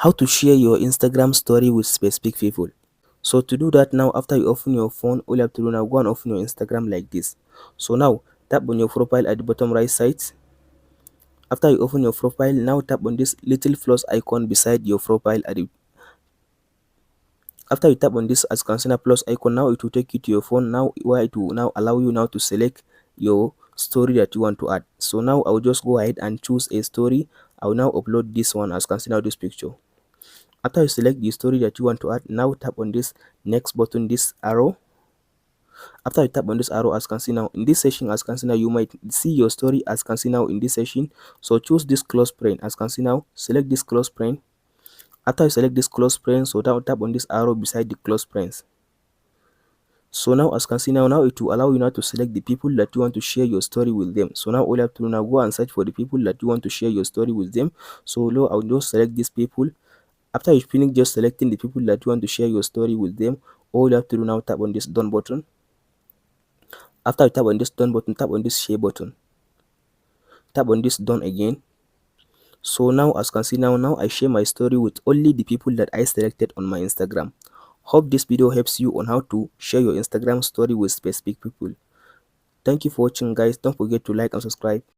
How to share your Instagram story with specific people. So to do that, now after you open your phone, all you have to do now, go and open your Instagram like this. So now tap on your profile at the bottom right side. After you open your profile, now tap on this little plus icon beside your profile at the after you tap on this as consider plus icon, now it will take you to your phone, now where it will now allow you now to select your story that you want to add. So now I'll just go ahead and choose a story. I'll now upload this one as consider this picture. After you select the story that you want to add, now tap on this next button, this arrow. After you tap on this arrow, as can see now in this session, as can see now, you might see your story as can see now in this session. So choose this close friend, as can see now, select this close friend. After you select this close friend, so now tap on this arrow beside the close friends. So now as can see now, it will allow you now to select the people that you want to share your story with them. So now all you have to do now, go and search for the people that you want to share your story with them. So now I'll just select these people. After you finish just selecting the people that you want to share your story with them, all you have to do now, tap on this done button. After you tap on this done button, tap on this share button. Tap on this done again. So now as can see now I share my story with only the people that I selected on my Instagram. Hope this video helps you on how to share your Instagram story with specific people. Thank you for watching guys. Don't forget to like and subscribe.